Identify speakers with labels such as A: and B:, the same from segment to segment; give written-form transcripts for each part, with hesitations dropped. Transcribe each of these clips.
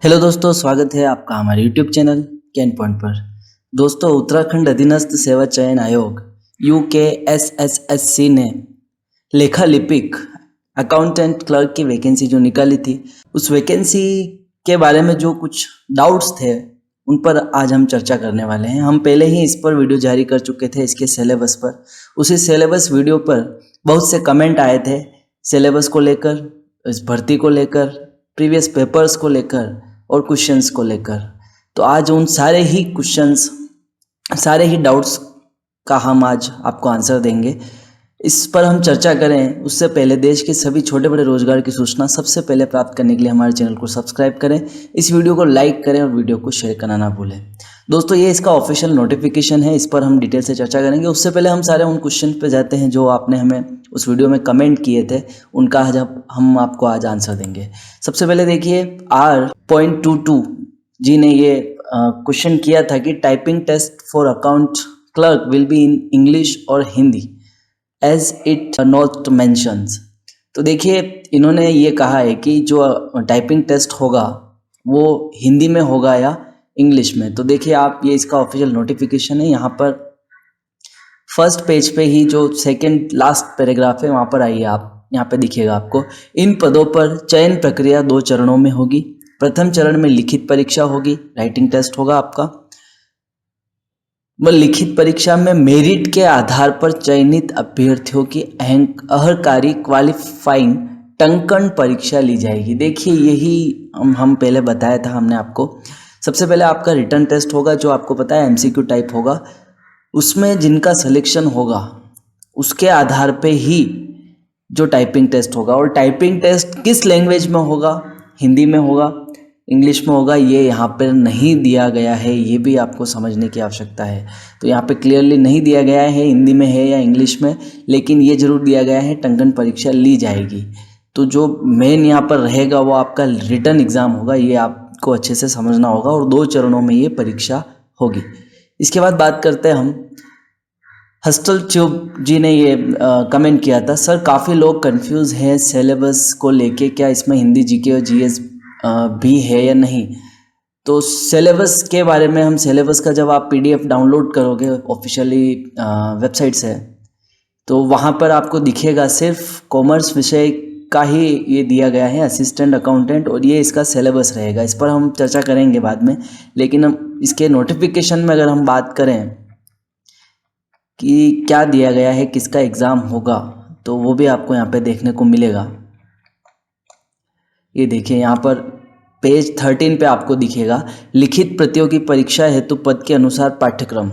A: Hello दोस्तों, स्वागत है आपका हमारे यूट्यूब चैनल कैन पॉइंट पर। दोस्तों, उत्तराखंड अधीनस्थ सेवा चयन आयोग UKSSSC ने लेखा लिपिक अकाउंटेंट क्लर्क की वैकेंसी जो निकाली थी, उस वैकेंसी के बारे में जो कुछ डाउट्स थे उन पर आज हम चर्चा करने वाले हैं। हम पहले ही इस पर वीडियो जारी कर चुके थे इसके सिलेबस पर। उसी सिलेबस वीडियो पर बहुत से कमेंट आए थे सिलेबस को लेकर, इस भर्ती को लेकर, प्रीवियस पेपर्स को लेकर और क्वेश्चंस को लेकर। तो आज उन सारे ही क्वेश्चंस, सारे ही डाउट्स का हम आज आपको आंसर देंगे। इस पर हम चर्चा करें उससे पहले देश के सभी छोटे बड़े रोजगार की सूचना सबसे पहले प्राप्त करने के लिए हमारे चैनल को सब्सक्राइब करें, इस वीडियो को लाइक करें और वीडियो को शेयर करना ना भूलें। दोस्तों, ये इसका ऑफिशियल नोटिफिकेशन है, इस पर हम डिटेल से चर्चा करेंगे। उससे पहले हम सारे उन क्वेश्चन पे जाते हैं जो आपने हमें उस वीडियो में कमेंट किए थे, उनका आज हम आपको आज आंसर देंगे। सबसे पहले देखिए, R.22 जी ने ये क्वेश्चन किया था कि typing test for account clerk will be in English और Hindi as it not mentions. तो देखिए, इन्होंने ये कहा है कि जो टाइपिंग टेस्ट होगा वो हिंदी में होगा या इंग्लिश में। तो देखिए, आप ये इसका ऑफिशियल नोटिफिकेशन है, यहाँ पर फर्स्ट पेज पे ही जो सेकंड लास्ट पैराग्राफ है वहाँ पर आइए आप, यहाँ पे दिखेगा आपको। इन पदों पर चयन प्रक्रिया 2 चरणों में होगी। प्रथम चरण में लिखित परीक्षा होगी, राइटिंग टेस्ट होगा आपका। लिखित परीक्षा में मेरिट के आधार पर चयनित अभ्यर्थियों की अहर्कारी क्वालिफाइंग टंकन परीक्षा ली जाएगी। देखिए, यही हम पहले बताया था हमने आपको। सबसे पहले आपका रिटन टेस्ट होगा, जो आपको पता है MCQ टाइप होगा। उसमें जिनका सिलेक्शन होगा उसके आधार पे ही जो टाइपिंग टेस्ट होगा, और टाइपिंग टेस्ट किस लैंग्वेज में होगा, हिंदी में होगा, इंग्लिश में होगा, ये यहाँ पर नहीं दिया गया है। ये भी आपको समझने की आवश्यकता है। तो यहाँ पे क्लियरली नहीं दिया गया है हिंदी में है या इंग्लिश में, लेकिन ये जरूर दिया गया है टंकन परीक्षा ली जाएगी। तो जो मेन यहाँ पर रहेगा वो आपका रिटन एग्ज़ाम होगा, ये आपको अच्छे से समझना होगा, और 2 चरणों में ये परीक्षा होगी। इसके बाद बात करते हैं हम, हस्टल ट्यूब जी ने ये कमेंट किया था, सर काफ़ी लोग कंफ्यूज हैं सिलेबस को लेके, क्या इसमें हिंदी GK और GS भी है या नहीं। तो सिलेबस के बारे में हम, सिलेबस का जब आप PDF डाउनलोड करोगे ऑफिशियली वेबसाइट से, तो वहाँ पर आपको दिखेगा सिर्फ कॉमर्स विषय का ही ये दिया गया है, असिस्टेंट अकाउंटेंट, और ये इसका सिलेबस रहेगा। इस पर हम चर्चा करेंगे बाद में, लेकिन हम इसके नोटिफिकेशन में अगर हम बात करें कि क्या दिया गया है, किसका एग्ज़ाम होगा, तो वो भी आपको यहाँ पे देखने को मिलेगा। ये देखिए, यहाँ पर पेज 13 पे आपको दिखेगा, लिखित प्रतियोगी परीक्षा हेतु पद के अनुसार पाठ्यक्रम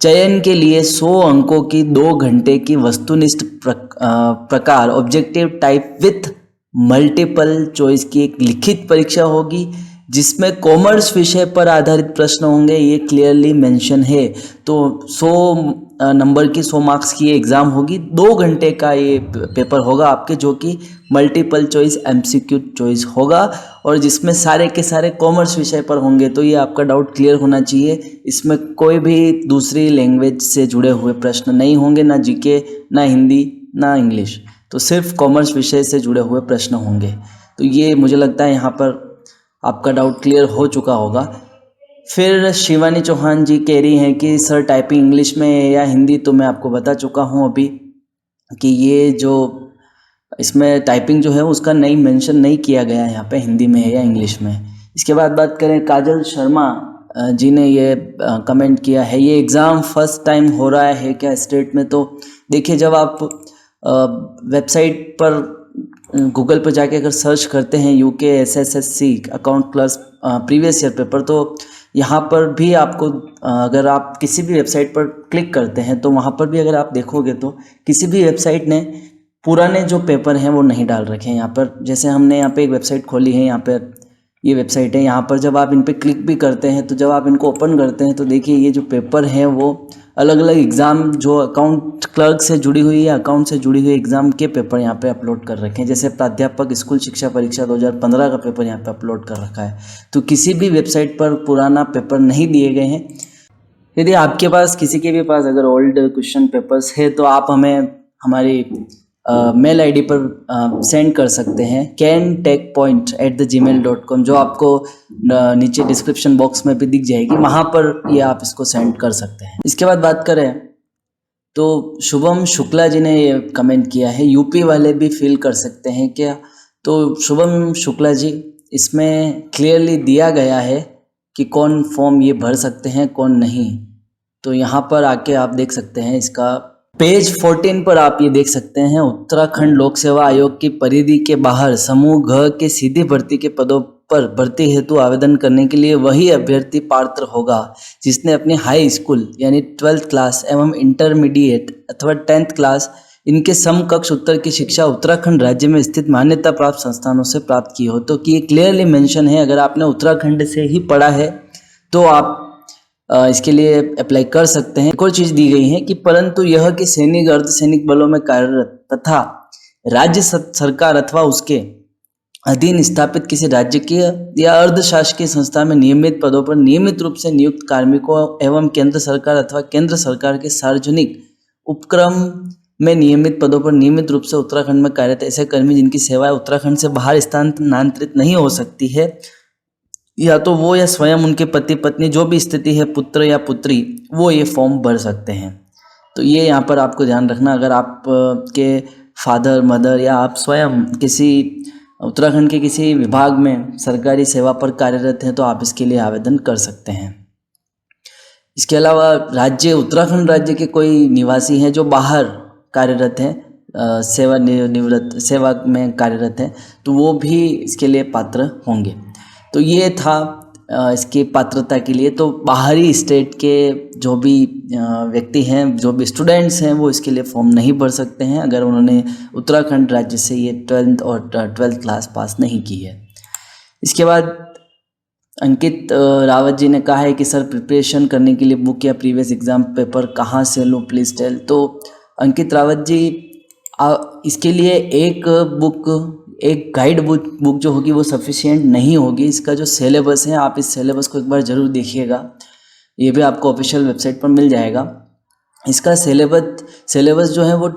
A: चयन के लिए 100 अंकों की 2 घंटे की वस्तुनिष्ठ प्रकार objective type with multiple choice की एक लिखित परीक्षा होगी, जिसमें कॉमर्स विषय पर आधारित प्रश्न होंगे, ये क्लियरली मेंशन है। तो 100 नंबर की 100 मार्क्स की एग्ज़ाम होगी, 2 घंटे का ये पेपर होगा आपके, जो कि मल्टीपल चॉइस MCQ चॉइस होगा, और जिसमें सारे के सारे कॉमर्स विषय पर होंगे। तो ये आपका डाउट क्लियर होना चाहिए, इसमें कोई भी दूसरी लैंग्वेज से जुड़े हुए प्रश्न नहीं होंगे, ना GK, ना हिंदी, ना इंग्लिश, तो सिर्फ कॉमर्स विषय से जुड़े हुए प्रश्न होंगे। तो ये मुझे लगता है यहाँ पर आपका डाउट क्लियर हो चुका होगा। फिर शिवानी चौहान जी कह रही हैं कि सर टाइपिंग इंग्लिश में है या हिंदी। तो मैं आपको बता चुका हूँ अभी कि ये जो इसमें टाइपिंग जो है उसका नहीं मेंशन नहीं किया गया है यहाँ पे, हिंदी में है या इंग्लिश में। इसके बाद बात करें, काजल शर्मा जी ने ये कमेंट किया है, ये एग्ज़ाम फर्स्ट टाइम हो रहा है क्या स्टेट में। तो देखिए, जब आप वेबसाइट पर गूगल पर जाके अगर सर्च करते हैं UKSSSC account clerk previous year paper, तो यहाँ पर भी आपको अगर आप किसी भी वेबसाइट पर क्लिक करते हैं तो वहाँ पर भी अगर आप देखोगे तो किसी भी वेबसाइट ने पुराने जो पेपर हैं वो नहीं डाल रखे हैं यहाँ पर। जैसे हमने यहाँ पे एक वेबसाइट खोली है, यहाँ पर ये वेबसाइट है, यहाँ पर जब आप इन पर क्लिक भी करते हैं, तो जब आप इनको ओपन करते हैं तो देखिए ये जो पेपर हैं वो अलग अलग एग्ज़ाम जो अकाउंट क्लर्क से जुड़ी हुई या अकाउंट से जुड़ी हुई एग्ज़ाम के पेपर यहाँ पे अपलोड कर रखे हैं। जैसे प्राध्यापक स्कूल शिक्षा परीक्षा 2015 का पेपर यहाँ पे अपलोड कर रखा है। तो किसी भी वेबसाइट पर पुराना पेपर नहीं दिए गए हैं। यदि आपके पास किसी के भी पास अगर ओल्ड क्वेश्चन पेपर्स है तो आप हमें हमारी मेल आईडी पर सेंड कर सकते हैं cantakpoint@gmail.com, जो आपको नीचे डिस्क्रिप्शन बॉक्स में भी दिख जाएगी, वहाँ पर ये आप इसको सेंड कर सकते हैं। इसके बाद बात करें तो शुभम शुक्ला जी ने ये कमेंट किया है, यूपी वाले भी फिल कर सकते हैं क्या? तो शुभम शुक्ला जी, इसमें क्लियरली दिया गया है कि कौन फॉर्म ये भर सकते हैं कौन नहीं। तो यहाँ पर आके आप देख सकते हैं, इसका पेज 14 पर आप ये देख सकते हैं, उत्तराखंड लोक सेवा आयोग की परिधि के बाहर समूह घ के सीधी भर्ती के पदों पर भर्ती हेतु आवेदन करने के लिए वही अभ्यर्थी पात्र होगा जिसने अपनी हाई स्कूल यानी 12th क्लास एवं इंटरमीडिएट अथवा 10th क्लास इनके समकक्ष उत्तर की शिक्षा उत्तराखंड राज्य में स्थित मान्यता प्राप्त संस्थानों से प्राप्त की हो। तो कि ये क्लियरली मेंशन है, अगर आपने उत्तराखंड से ही पढ़ा है तो आप इसके लिए अप्लाई कर सकते हैं। एक और चीज़ दी गई है कि परंतु यह कि सैनिक अर्धसैनिक बलों में कार्यरत तथा राज्य सरकार अथवा उसके अधीन स्थापित किसी राज्य की या अर्धशासकीय संस्था में नियमित पदों पर नियमित रूप से नियुक्त कार्मिकों एवं केंद्र सरकार अथवा केंद्र सरकार के सार्वजनिक उपक्रम में नियमित पदों पर नियमित रूप से उत्तराखंड में कार्यरत ऐसे कर्मी जिनकी सेवाएं उत्तराखंड से बाहर स्थानांतरित नहीं हो सकती है, या तो वो या स्वयं उनके पति पत्नी जो भी स्थिति है, पुत्र या पुत्री, वो ये फॉर्म भर सकते हैं। तो ये यहाँ पर आपको ध्यान रखना, अगर आप के फादर मदर या आप स्वयं किसी उत्तराखंड के किसी विभाग में सरकारी सेवा पर कार्यरत हैं तो आप इसके लिए आवेदन कर सकते हैं। इसके अलावा राज्य उत्तराखंड राज्य के कोई निवासी हैं जो बाहर कार्यरत हैं, सेवानिवृत्त सेवा में कार्यरत हैं, तो वो भी इसके लिए पात्र होंगे। तो ये था इसकी पात्रता के लिए। तो बाहरी स्टेट के जो भी व्यक्ति हैं, जो भी स्टूडेंट्स हैं, वो इसके लिए फॉर्म नहीं भर सकते हैं अगर उन्होंने उत्तराखंड राज्य से ये 12th और 12th क्लास पास नहीं की है। इसके बाद अंकित रावत जी ने कहा है कि सर प्रिपरेशन करने के लिए बुक या प्रीवियस एग्ज़ाम पेपर कहाँ से लूँ, प्लीज़ टेल। तो अंकित रावत जी, इसके लिए एक गाइड बुक जो होगी वो सफिशिएंट नहीं होगी। इसका जो सिलेबस है, आप इस सिलेबस को एक बार ज़रूर देखिएगा, ये भी आपको ऑफिशियल वेबसाइट पर मिल जाएगा। इसका सिलेबस जो है वो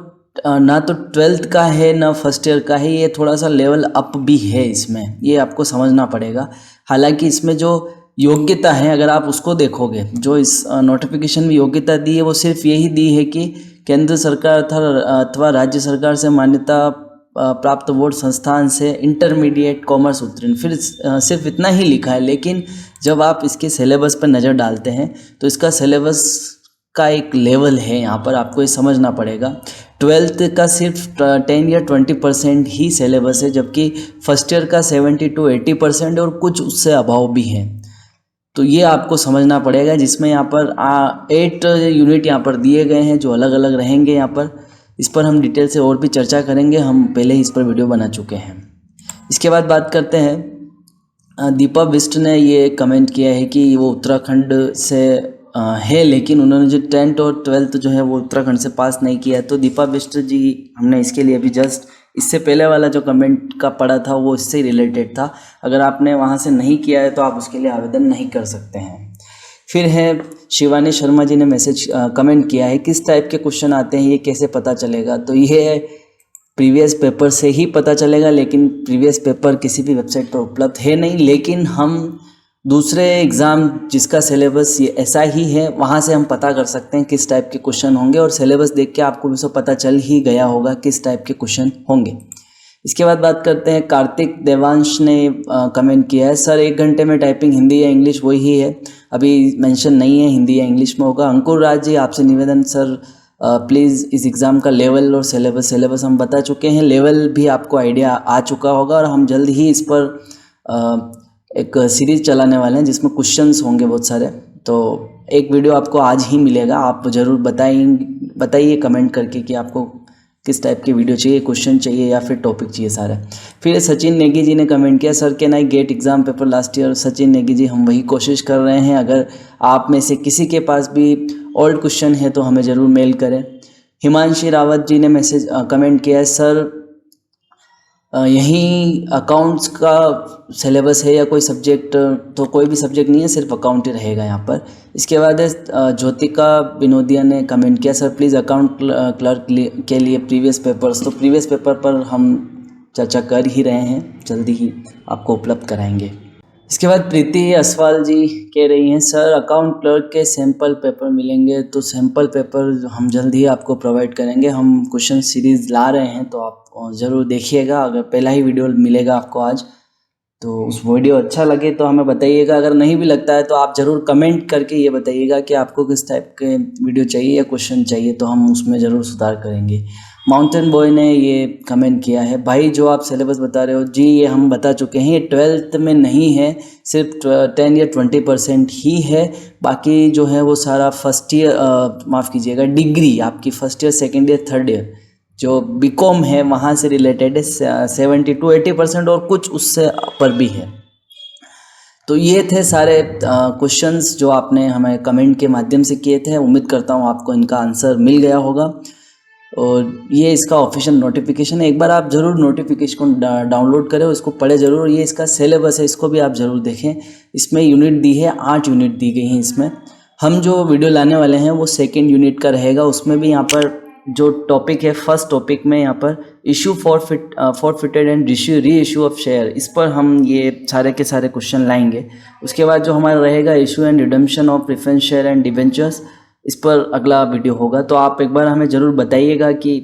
A: ना तो 12th का है ना फर्स्ट ईयर का है, ये थोड़ा सा लेवल अप भी है इसमें, ये आपको समझना पड़ेगा। हालांकि इसमें जो योग्यता है, अगर आप उसको देखोगे, जो इस नोटिफिकेशन में योग्यता दी है वो सिर्फ यही दी है कि केंद्र सरकार अथवा राज्य सरकार से मान्यता प्राप्त बोर्ड संस्थान से इंटरमीडिएट कॉमर्स उत्तीर्ण, फिर सिर्फ इतना ही लिखा है। लेकिन जब आप इसके सिलेबस पर नज़र डालते हैं तो इसका सिलेबस का एक लेवल है, यहाँ पर आपको ये समझना पड़ेगा। 12th का सिर्फ 10 या 20% ही सिलेबस है, जबकि फर्स्ट ईयर का 70 to 80% और कुछ उससे अभाव भी हैं। तो ये आपको समझना पड़ेगा, जिसमें यहाँ पर 8 यूनिट यहाँ पर दिए गए हैं जो अलग अलग रहेंगे। यहाँ पर इस पर हम डिटेल से और भी चर्चा करेंगे, हम पहले ही इस पर वीडियो बना चुके हैं। इसके बाद बात करते हैं, दीपा बिस्ट ने ये कमेंट किया है कि वो उत्तराखंड से है, लेकिन उन्होंने जो 10th और 12th जो है वो उत्तराखंड से पास नहीं किया। तो दीपा बिस्ट जी, हमने इसके लिए अभी जस्ट इससे पहले वाला जो कमेंट का पढ़ा था वो इससे रिलेटेड था। अगर आपने वहाँ से नहीं किया है तो आप उसके लिए आवेदन नहीं कर सकते हैं। फिर है शिवानी शर्मा जी ने कमेंट किया है, किस टाइप के क्वेश्चन आते हैं ये कैसे पता चलेगा। तो ये प्रीवियस पेपर से ही पता चलेगा, लेकिन प्रीवियस पेपर किसी भी वेबसाइट पर उपलब्ध है नहीं। लेकिन हम दूसरे एग्ज़ाम जिसका सिलेबस ये ऐसा ही है, वहाँ से हम पता कर सकते हैं किस टाइप के क्वेश्चन होंगे, और सिलेबस देख के आपको भी सब पता चल ही गया होगा किस टाइप के क्वेश्चन होंगे। इसके बाद बात करते हैं, कार्तिक देवांश ने कमेंट किया है, सर 1 घंटे में टाइपिंग हिंदी या इंग्लिश वही है, अभी मेंशन नहीं है हिंदी या इंग्लिश में होगा। अंकुर राज जी, आपसे निवेदन सर प्लीज़ इस एग्ज़ाम का लेवल और सिलेबस हम बता चुके हैं, लेवल भी आपको आइडिया आ चुका होगा, और हम जल्द ही इस पर एक सीरीज़ चलाने वाले हैं जिसमें क्वेश्चंस होंगे बहुत सारे। तो एक वीडियो आपको आज ही मिलेगा, आप ज़रूर बताइए कमेंट करके कि आपको किस टाइप की वीडियो चाहिए, क्वेश्चन चाहिए या फिर टॉपिक चाहिए सारा। फिर सचिन नेगी जी ने कमेंट किया, sir can I get exam paper last year. Sachin Negi ji, हम वही कोशिश कर रहे हैं, अगर आप में से किसी के पास भी ओल्ड क्वेश्चन है तो हमें ज़रूर मेल करें। हिमांशी रावत जी ने कमेंट किया है, सर यहीं अकाउंट्स का सिलेबस है या कोई सब्जेक्ट, तो कोई भी सब्जेक्ट नहीं है, सिर्फ अकाउंट ही रहेगा यहाँ पर। इसके बाद है ज्योतिका विनोदिया ने कमेंट किया, सर प्लीज़ अकाउंट क्लर्क के लिए प्रीवियस पेपर्स। तो प्रीवियस पेपर पर हम चर्चा कर ही रहे हैं, जल्दी ही आपको उपलब्ध कराएंगे। इसके बाद प्रीति असवाल जी कह रही हैं, सर अकाउंट क्लर्क के सैम्पल पेपर मिलेंगे? तो सैम्पल पेपर हम जल्द ही आपको प्रोवाइड करेंगे। हम क्वेश्चन सीरीज़ ला रहे हैं, तो आप ज़रूर देखिएगा। अगर पहला ही वीडियो मिलेगा आपको आज, तो उस वीडियो अच्छा लगे तो हमें बताइएगा। अगर नहीं भी लगता है तो आप ज़रूर कमेंट करके ये बताइएगा कि आपको किस टाइप के वीडियो चाहिए या क्वेश्चन चाहिए, तो हम उसमें ज़रूर सुधार करेंगे। माउंटेन बॉय ने ये कमेंट किया है, भाई जो आप सिलेबस बता रहे हो जी, ये हम बता चुके हैं। ये 12th में नहीं है, सिर्फ 10 या 20% ही है। बाकी जो है वो सारा फर्स्ट ईयर, माफ़ कीजिएगा, डिग्री आपकी first year, second year, third year जो बीकॉम है वहाँ से रिलेटेड है। 70 to 80% और कुछ उससे ऊपर भी है। तो ये थे सारे क्वेश्चंस जो आपने हमें कमेंट के माध्यम से किए थे। उम्मीद करता हूँ आपको इनका आंसर मिल गया होगा। और ये इसका ऑफिशियल नोटिफिकेशन है, एक बार आप ज़रूर नोटिफिकेशन को डाउनलोड करें, उसको पढ़े ज़रूर। ये इसका सिलेबस है, इसको भी आप ज़रूर देखें। इसमें यूनिट दी है, 8 यूनिट दी गई हैं इसमें। हम जो वीडियो लाने वाले हैं वो सेकेंड यूनिट का रहेगा। उसमें भी यहाँ पर जो टॉपिक है, फर्स्ट टॉपिक में यहाँ पर issue forfeited and re issue of share, इस पर हम ये सारे के सारे क्वेश्चन लाएंगे। उसके बाद जो हमारा रहेगा issue and redemption of preference share and debentures, इस पर अगला वीडियो होगा। तो आप एक बार हमें ज़रूर बताइएगा कि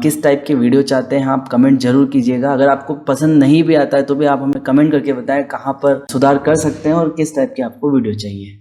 A: किस टाइप के वीडियो चाहते हैं। आप कमेंट जरूर कीजिएगा। अगर आपको पसंद नहीं भी आता है तो भी आप हमें कमेंट करके बताएं कहाँ पर सुधार कर सकते हैं और किस टाइप के आपको वीडियो चाहिए।